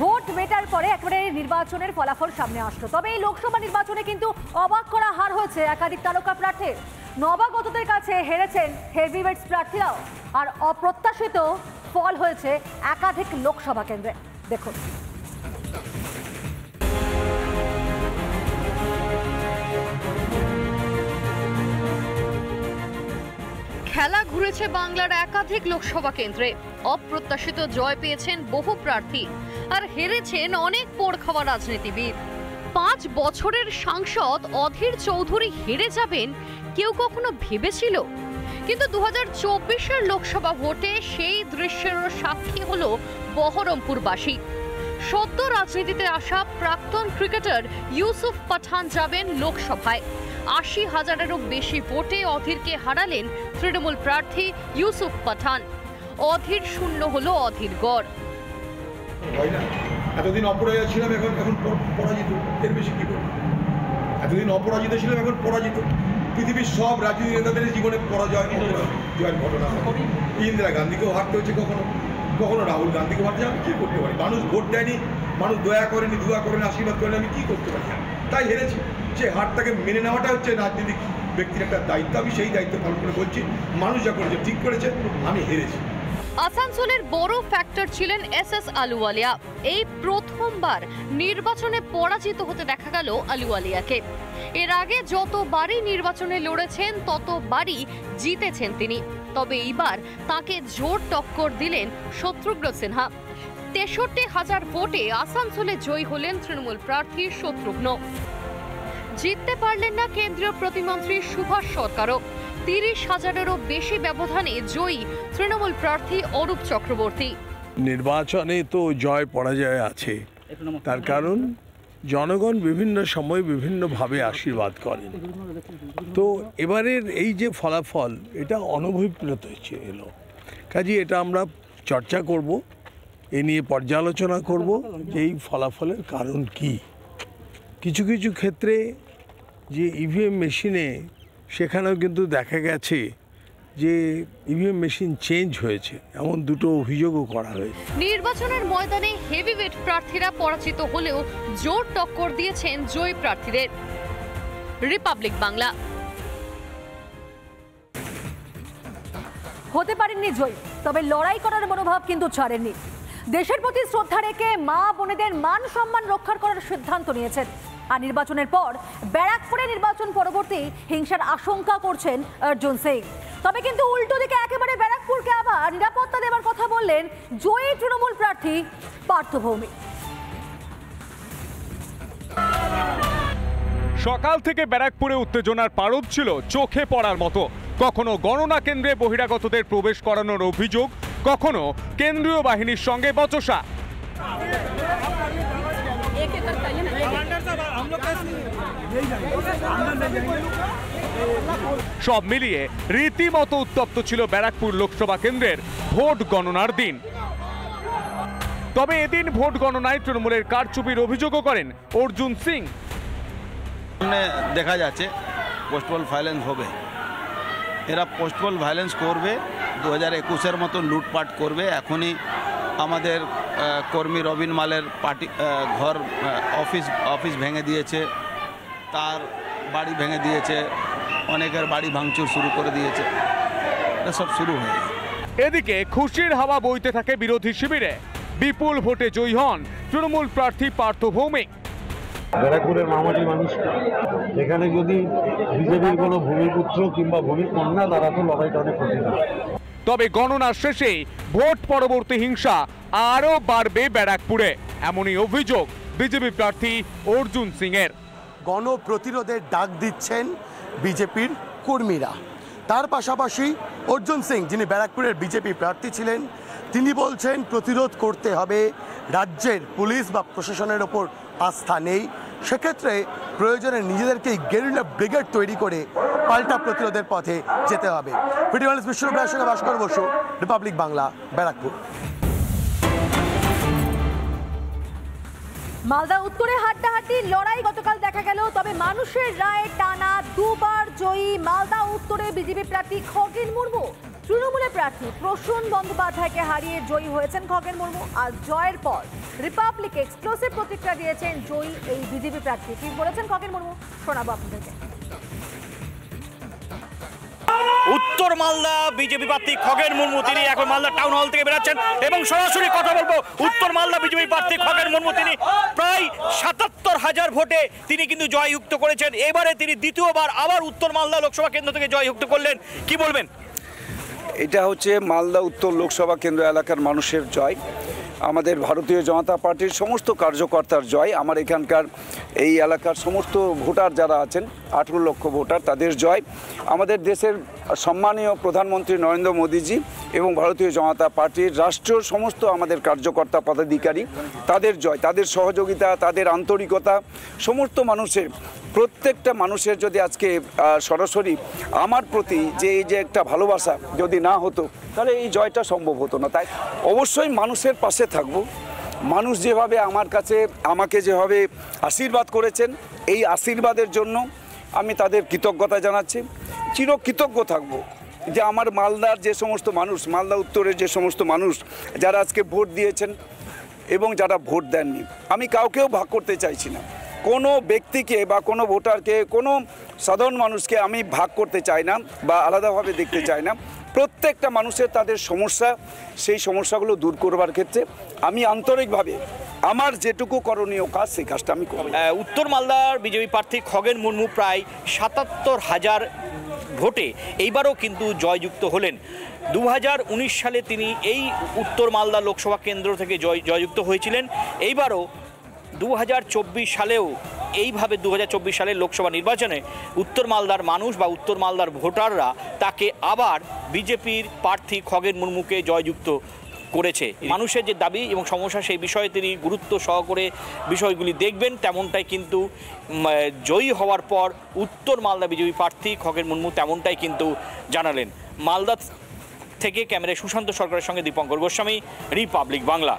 Vote মেটার পরে একেবারে নির্বাচনের ফলাফল সামনে আসলো। তবে এই লোকসভা নির্বাচনে কিন্তু অবাক করা হার হয়েছে একাধিক তারকা প্রার্থীর। নবাগতদের কাছে হেরেছেন হেভিওয়েটস প্রার্থীরাও, আর অপ্রত্যাশিত ফল হয়েছে একাধিক লোকসভা কেন্দ্রে। দেখুন, খেলা ঘুরেছে বাংলার একাধিক লোকসভা কেন্দ্রে। অপ্রত্যাশিত জয় পেয়েছেন বহু প্রার্থী, আর হেরেছেন অনেক পোড় খাওয়া রাজনীতিবিদ। 5 বছরের সাংসদ অধীর চৌধুরী হেরে যাবেন কেউ কখনো ভেবেছিল? কিন্তু 2024-এর লোকসভা ভোটে সেই দৃশ্যেরও সাক্ষী হলো বহরমপুরবাসী। সদ্য রাজনীতিতে আসা প্রাক্তন ক্রিকেটার ইউসুফ পাঠান যাবেন লোকসভায়। 80,000-এরও বেশি ভোটে অধীরকে হারালেন তৃণমূল প্রার্থী ইউসুফ পাঠান। অধীর শূন্য হলো অধীর গড়। এতদিন অপরাজিত ছিলাম, এখন পরাজিত। এর বেশি কি করব? এতদিন অপরাজিত ছিলাম, এখন পরাজিত। পৃথিবীর সব রাজনীতি নেতাদের জীবনে পরাজয় জয়ের ঘটনা। ইন্দিরা গান্ধীকেও হারতে হয়েছে, কখনো রাহুল গান্ধীকে হারতে। আমি কী করতে পারি? মানুষ ভোট দেয়নি, মানুষ দয়া করেনি, দোয়া করেনি, আশীর্বাদ করেনি, আমি কী করতে পারি? তাই হেরেছি। সে হারটাকে মেনে নেওয়াটা হচ্ছে রাজনীতিক ব্যক্তির একটা দায়িত্ব। আমি সেই দায়িত্ব পালন করে বলছি, মানুষ যা করেছে ঠিক করেছে, আমি হেরেছি। আসানসোলের বড় ফ্যাক্টর ছিলেন এস আলুওয়ালিয়া। এই প্রথমবার নির্বাচনে পরাজিত হতে দেখা গেল আলুওয়ালিয়াকে। এর আগে যতবারই নির্বাচনে লড়েছেন ততবারই জিতেছেন তিনি। তবে এইবার তাকে জোর টক্কর দিলেন শত্রুঘ্ন সিনহা। 63,000 ভোটে আসানসোলে জয়ী হলেন তৃণমূল প্রার্থী শত্রুঘ্ন। জিততে পারলেন না কেন্দ্রীয় প্রতিমন্ত্রী সুভাষ সরকারও। 30,000-এরও বেশি ব্যবধানে জয়ী তৃণমূল প্রার্থী অরূপ চক্রবর্তী। নির্বাচনে তো জয় পরাজয় আছে, তার কারণ জনগণ বিভিন্ন সময় বিভিন্নভাবে আশীর্বাদ করেন। তো এবারের এই যে ফলাফল, এটা অনভিপ্রেত এলো। কাজে এটা আমরা চর্চা করব, এ নিয়ে পর্যালোচনা করব যে এই ফলাফলের কারণ কি। কিছু কিছু ক্ষেত্রে যে ইভিএম মেশিনে, সেখানেও কিন্তু দেখা গেছে যে ইভিএম মেশিন চেঞ্জ হয়েছে, এমন দুটো অভিযোগও করা হয়েছে। নির্বাচনের ময়দানে হেভিওয়েট প্রার্থীরা পরাজিত হলেও জোর টক্কর দিয়েছেন জয়ী প্রার্থীদের। রিপাবলিক বাংলা। হতে পারেননি জয়ী, তবে লড়াই করার মনোভাব কিন্তু ছাড়েননি। দেশের প্রতি শ্রদ্ধা রেখে মা বোনেদের মান সম্মান রক্ষা করার সিদ্ধান্ত নিয়েছেন। আর নির্বাচনের পর ব্যারাকপুরে নির্বাচন পরবর্তী হিংসার আশঙ্কা করছেন অর্জুন সিং। তবে কিন্তু উল্টো দিকে একেবারে ব্যারাকপুরকে আবার নিরাপত্তা দেওয়ার কথা বললেন জয়ী তৃণমূল প্রার্থী পার্থ ভৌমিক। সকাল থেকে ব্যারাকপুরে উত্তেজনার পারদ ছিল চোখে পড়ার মতো। কখনো গণনা কেন্দ্রে বহিরাগতদের প্রবেশ করানোর অভিযোগ, কখনো কেন্দ্রীয় বাহিনীর সঙ্গে বচসা। সব মিলিয়ে রীতিমতো উত্তপ্ত ছিল ব্যারাকপুর লোকসভা কেন্দ্রের ভোট গণনার দিন। তবে এদিন ভোট গণনায় তৃণমূলের কারচুপির অভিযোগও করেন অর্জুন সিং। দেখা যাচ্ছে পোস্টপল ভায়োলেন্স হবে, এরা পোস্টপল ভায়োলেন্স করবে, 2021-এর মতো লুটপাট করবে। এখনই আমাদের কর্মী রবিন মালের পার্টি ঘর অফিস ভেঙে দিয়েছে, তার বাড়ি ভেঙে দিয়েছে, অনেকের বাড়ি ভাঙচুর শুরু করে দিয়েছে, এটা সব শুরু হয়ে যায়। এদিকে খুশির হাওয়া বইতে থাকে বিরোধী শিবিরে। বিপুল ভোটে জয়ী হন তৃণমূল প্রার্থী পার্থ ভৌমিক। ব্যারাকপুরের মামাটি মানুষ, এখানে যদি বিজেপির কোনো ভূমিপুত্র কিংবা ভূমিকন্যা, তারা তো লড়াইটা অনেক কঠিন। তবে গণনার শেষে ভোট পরবর্তী হিংসা আরও বাড়বে ব্যারাকপুরে, এমনই অভিযোগ বিজেপি প্রার্থী অর্জুন সিং এর। গণপ্রতিরোধের ডাক দিচ্ছেন বিজেপির কর্মীরা। তার পাশাপাশি অর্জুন সিং, যিনি ব্যারাকপুরের বিজেপি প্রার্থী ছিলেন, তিনি বলছেন প্রতিরোধ করতে হবে, রাজ্যের পুলিশ বা প্রশাসনের ওপর আস্থা নেই, সেক্ষেত্রে প্রয়োজনে নিজেদেরকেই গেরিলা ব্রিগেড তৈরি করে পাল্টা প্রতিরোধের পথে যেতে হবে। ভিডিও জার্নালিস্ট বিশ্বরূপের সঙ্গে ভাস্কর বসু, রিপাবলিক বাংলা, ব্যারাকপুর। মালদা উত্তরে হাড্ডাহাড্ডি লড়াই গতকাল দেখা গেল। তবে মানুষের রায়ে টানা দুবার জয়ী মালদা উত্তরে বিজেপি প্রার্থী খগেন মুর্মু। তৃণমূলের প্রার্থী প্রসূন বন্দ্যোপাধ্যায়কে হারিয়ে জয়ী হয়েছেন খগেন মুর্মু। আর জয়ের পর রিপাবলিক এক্সক্লুসিভ প্রতিক্রিয়া দিয়েছেন জয়ী এই বিজেপি প্রার্থী। কি বলেছেন খগেন মুর্মু শোনাবো আপনাদেরকে। উত্তর মালদা বিজেপি প্রার্থী খগেন মুর্মু তিনি এখন মালদা টাউন হল থেকে বেরাচ্ছেন এবং সরাসরি কথা বলবো। উত্তর মালদা বিজেপি প্রার্থী খগেন মুর্মু তিনি প্রায় ৭৭,০০০ ভোটে তিনি কিন্তু জয়যুক্ত করেছেন। এবারে তিনি দ্বিতীয়বার আবার উত্তর মালদা লোকসভা কেন্দ্র থেকে জয়যুক্ত করলেন। কি বলবেন? এটা হচ্ছে মালদা উত্তর লোকসভা কেন্দ্র এলাকার মানুষের জয়, আমাদের ভারতীয় জনতা পার্টির সমস্ত কার্যকর্তার জয়, আমার এখানকার এই এলাকার সমস্ত ভোটার যারা আছেন ১৮ লক্ষ ভোটার তাদের জয়, আমাদের দেশের সম্মানীয় প্রধানমন্ত্রী নরেন্দ্র মোদীজি এবং ভারতীয় জনতা পার্টির রাষ্ট্রীয় সমস্ত আমাদের কার্যকর্তা পদাধিকারী তাদের জয়, তাদের সহযোগিতা, তাদের আন্তরিকতা, সমস্ত মানুষের প্রত্যেকটা মানুষের যদি আজকে সরাসরি আমার প্রতি যে এই যে একটা ভালোবাসা যদি না হতো তাহলে এই জয়টা সম্ভব হতো না। তাই অবশ্যই মানুষের পাশে থাকব। মানুষ যেভাবে আমাকে যেভাবে আশীর্বাদ করেছেন এই আশীর্বাদের জন্য আমি তাদের কৃতজ্ঞতা জানাচ্ছি, চিরকৃতজ্ঞ থাকব যে আমার মালদার যে সমস্ত মানুষ, মালদা উত্তরের যে সমস্ত মানুষ যারা আজকে ভোট দিয়েছেন এবং যারা ভোট দেননি, আমি কাউকেও ভাগ করতে চাইছি না। কোনো ব্যক্তিকে বা কোনো ভোটারকে, কোনো সাধারণ মানুষকে আমি ভাগ করতে চাই না বা আলাদাভাবে দেখতে চাই না। প্রত্যেকটা মানুষের তাদের সমস্যা, সেই সমস্যাগুলো দূর করবার ক্ষেত্রে আমি আন্তরিকভাবে আমার যেটুকু করণীয় কাজ সেই কাজটা আমি করব। উত্তর মালদার বিজেপি প্রার্থী খগেন মুর্মু প্রায় ৭৭,০০০ ভোটে এইবারও কিন্তু জয়যুক্ত হলেন। ২০১৯ সালে তিনি এই উত্তর মালদা লোকসভা কেন্দ্র থেকে জয়যুক্ত হয়েছিলেন। এইবারও ২০২৪ সালেও এইভাবে ২০২৪ সালের লোকসভা নির্বাচনে উত্তর মালদার মানুষ বা উত্তর মালদার ভোটাররা তাকে আবার বিজেপির প্রার্থী খগেন মুর্মুকে জয়যুক্ত করেছে। মানুষের যে দাবি এবং সমস্যা সেই বিষয়ে তিনি গুরুত্ব সহকারে বিষয়গুলি দেখবেন, তেমনটাই কিন্তু জয়ী হওয়ার পর উত্তর মালদা বিজেপি প্রার্থী খগেন মুর্মু তেমনটাই কিন্তু জানালেন। মালদা থেকে ক্যামেরায় সুশান্ত সরকারের সঙ্গে দীপঙ্কর গোস্বামী, রিপাবলিক বাংলা।